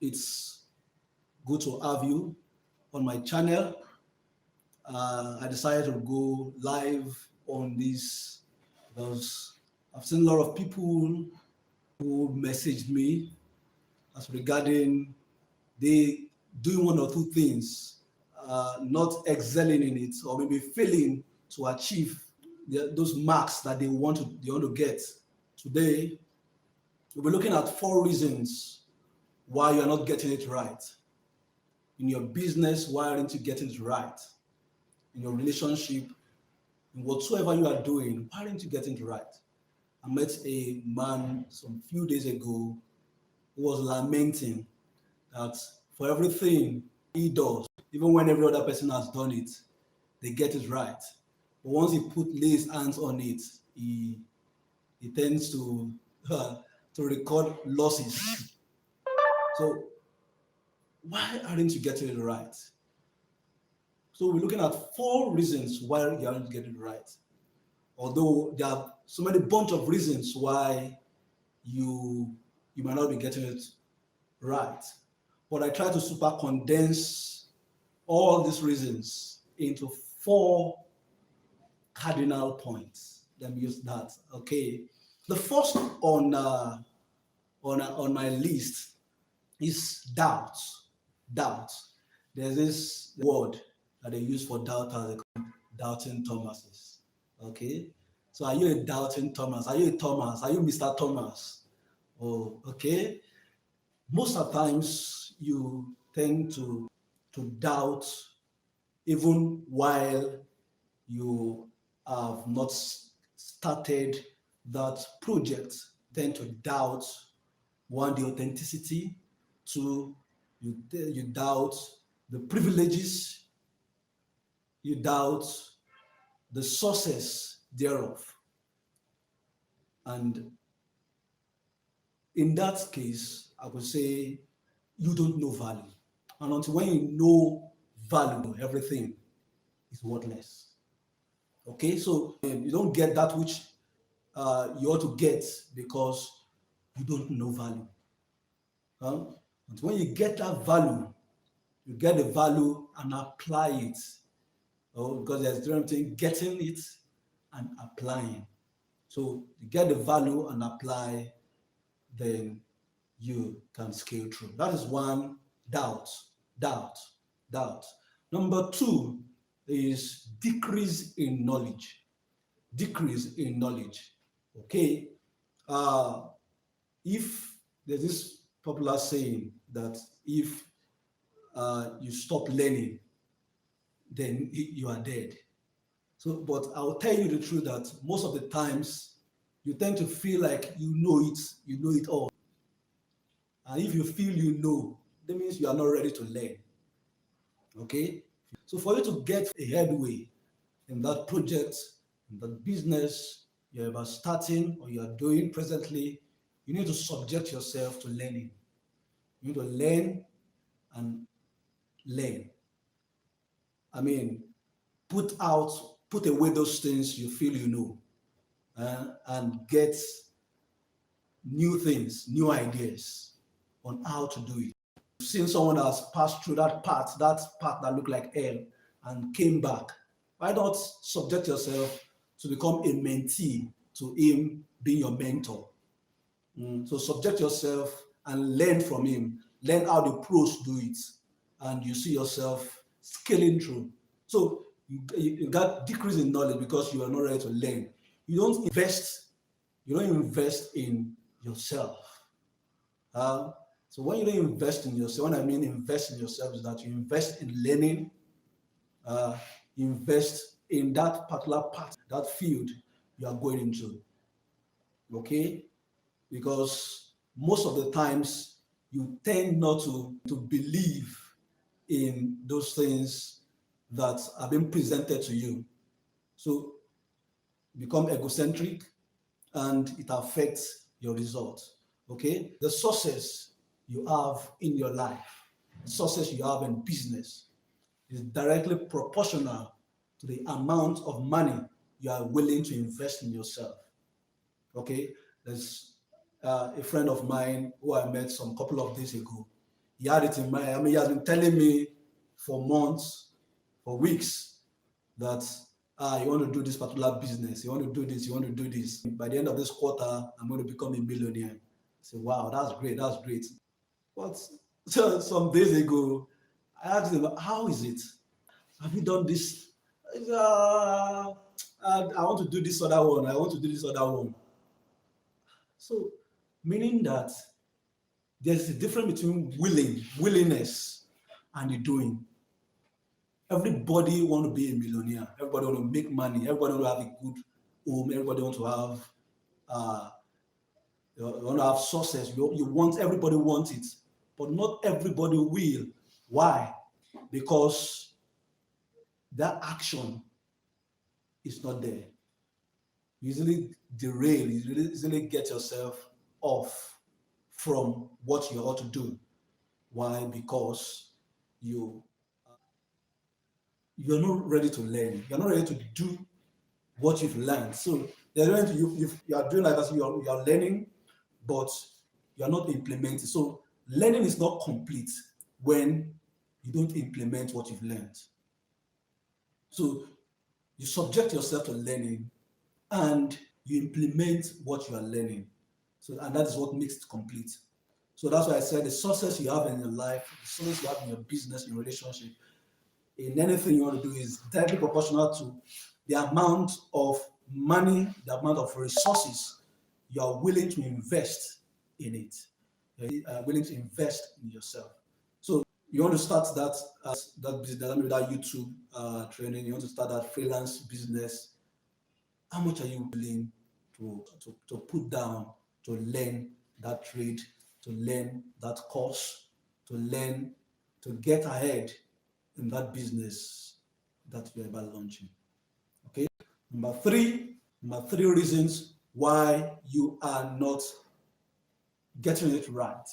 It's good to have you on my channel. I decided to go live on this because I've seen a lot of people who messaged me as regarding they doing one or two things, not excelling in it, or maybe failing to achieve those marks that they want to get. Today, we'll be looking at 4 reasons why you're not getting it right. In your business, why aren't you getting it right? In your relationship, in whatsoever you are doing, why aren't you getting it right? I met a man some few days ago who was lamenting that for everything he does, even when every other person has done it, they get it right. But once he lays hands on it, he tends to to record losses. So why aren't you getting it right? So we're looking at 4 reasons why you aren't getting it right. Although there are so many bunch of reasons why you you might not be getting it right. But I try to super condense all these reasons into 4 cardinal points. Let me use that. Okay. The first on my list is doubt. Doubt. There's this word that they use for doubters, they call doubting Thomases. Okay. So are you a doubting Thomas? Are you a Thomas? Are you Mr. Thomas? Oh, okay. Most of the times you tend to doubt even while you have not started that project. Tend to doubt, one, the authenticity, two, you doubt the privileges, you doubt the sources thereof. And in that case, I would say you don't know value. And until when you know value, everything is worthless. Okay, so you don't get that which you ought to get because you don't know value. Huh? And when you get that value, you get the value and apply it. Oh, because there's different thing getting it and applying. So you get the value and apply, then you can scale through. That is one. Doubt, doubt, doubt. Number 2 is decrease in knowledge. Decrease in knowledge. Okay. Uh, if there's this popular saying that if you stop learning, then you are dead. So, but I'll tell you the truth that most of the times you tend to feel like you know it all. And if you feel you know, that means you are not ready to learn. Okay? So for you to get a headway in that project, in that business you're about starting or you're doing presently, you need to subject yourself to learning. You need to learn and learn. I mean, put away those things you feel you know, and get new things, new ideas on how to do it. Seen someone has passed through that path that looked like hell and came back. Why not subject yourself to become a mentee to him being your mentor? So subject yourself and learn from him. Learn how the pros do it, and you see yourself scaling through. So you got decrease in knowledge because you are not ready to learn. You don't invest. You don't invest in yourself. Uh, so when you don't invest in yourself, when I mean invest in yourself, is that you invest in learning, uh, invest in that particular part, that field you are going into. Okay, because most of the times you tend not to believe in those things that are being presented to you. So become egocentric and it affects your results. Okay, the sources you have in your life, the sources you have in business is directly proportional to the amount of money you are willing to invest in yourself. Okay, there's a friend of mine who I met some couple of days ago. He had it in mind. I mean, he has been telling me for months, for weeks, that you want to do this particular business, you want to do this, you want to do this. By the end of this quarter, I'm going to become a millionaire. I said, wow, that's great, that's great. But so, some days ago, I asked him, how is it? Have you done this? I want to do this other one. I want to do this other one. So, meaning that there's a difference between willingness, and the doing. Everybody want to be a millionaire. Everybody want to make money. Everybody want to have a good home. Everybody want to have you want to have success. You want, everybody wants it, but not everybody will. Why? Because that action is not there. You easily derail. You easily get yourself off from what you ought to do. Why? Because you're not ready to learn. You're not ready to do what you've learned. So you are doing like that. You are learning, but you are not implementing. So learning is not complete when you don't implement what you've learned. So you subject yourself to learning and you implement what you are learning. So, and that is what makes it complete. So that's why I said the success you have in your life, the success you have in your business, in your relationship, in anything you want to do is directly proportional to the amount of money, the amount of resources you are willing to invest in it. You are willing to invest in yourself. So you want to start that business, that YouTube training, you want to start that freelance business. How much are you willing to put down to learn that trade, to learn that course, to learn, to get ahead in that business that you're about launching? Okay. Number three reasons why you are not getting it right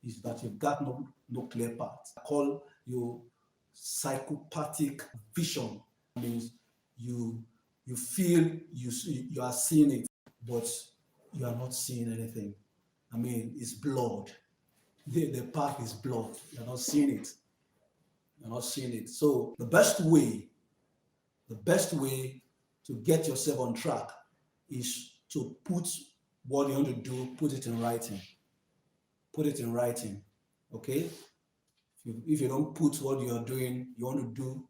is that you've got no clear path. I call you psychopathic vision. It means you feel you are seeing it, but you are not seeing anything. I mean, it's blood. The path is blood. You're not seeing it. You're not seeing it. So the best way to get yourself on track is to put what you want to do, put it in writing. Put it in writing. Okay? If you don't put what you're doing, you want to do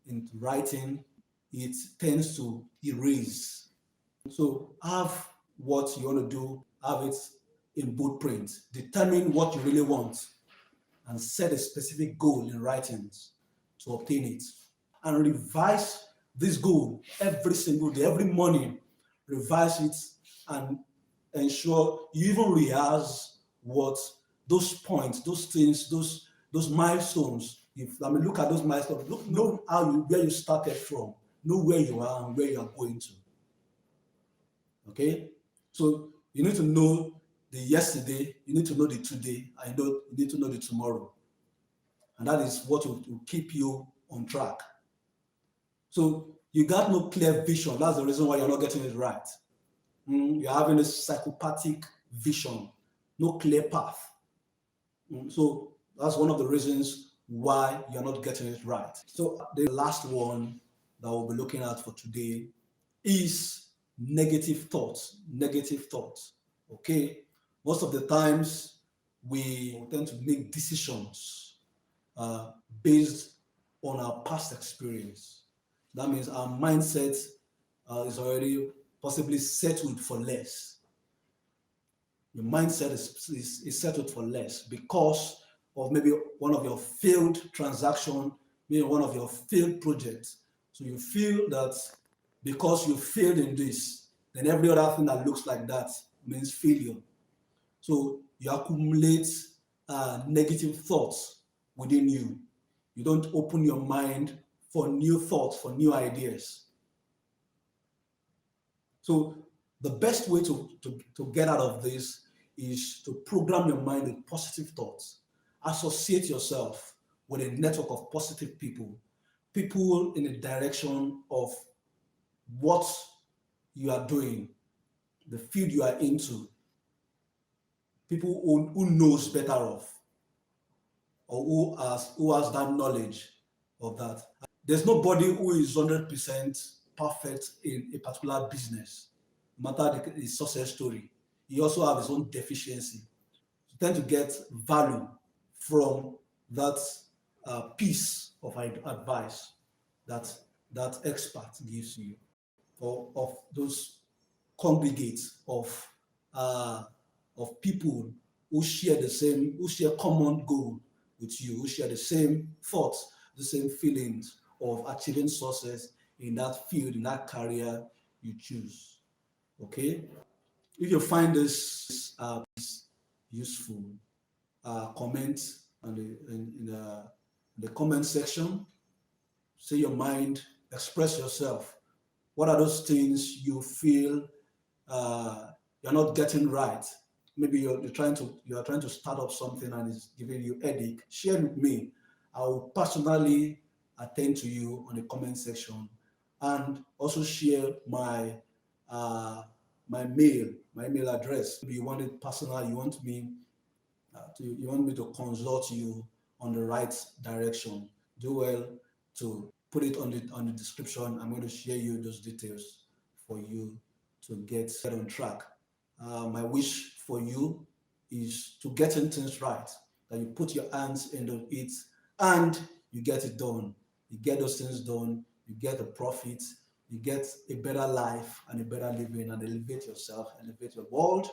into writing, it tends to erase. So have what you want to do, have it in bold print. Determine what you really want and set a specific goal in writings to obtain it. And revise this goal every single day, every morning. Revise it and ensure you even rehearse what those points, those things, those milestones. Look at those milestones. Know where you started from. Know where you are and where you are going to. Okay, so you need to know the yesterday, you need to know the today, and you need to know the tomorrow. And that is what will keep you on track. So you got no clear vision. That's the reason why you're not getting it right. You're having a psychopathic vision, no clear path. So that's one of the reasons why you're not getting it right. So the last one that we'll be looking at for today is negative thoughts. Negative thoughts. Okay, most of the times we tend to make decisions based on our past experience. That means our mindset is already possibly settled for less. Your mindset is settled for less because of maybe one of your failed transaction, maybe one of your failed projects. So you feel that because you failed in this, then every other thing that looks like that means failure. So you accumulate negative thoughts within you. You don't open your mind for new thoughts, for new ideas. So the best way to get out of this is to program your mind with positive thoughts. Associate yourself with a network of positive people in the direction of what you are doing, the field you are into, people who knows better of. or who has that knowledge of that. There's nobody who is 100% perfect in a particular business, no matter the success story. He also has his own deficiency. You tend to get value from that piece of advice that that expert gives you, or of those congregates uh, of people who share common goal with you, who share the same thoughts, the same feelings of achieving success in that field, in that career you choose. Okay, if you find this useful, comment in the comment section. Say your mind, express yourself. What are those things you feel you're not getting right? Maybe you are trying to start up something and it's giving you headache. Share with me. I will personally attend to you on the comment section, and also share uh, my email address. Maybe you want it personal. You want me to consult you on the right direction. Do well to put it on the description. I'm going to share you those details for you to get on track. My wish for you is to getting things right, that you put your hands into it and you get it done. You get those things done, you get a profit, you get a better life and a better living, and elevate yourself, elevate your world,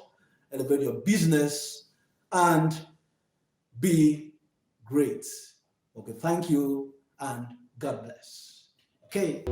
elevate your business, and be great. Okay, thank you and God bless. Okay.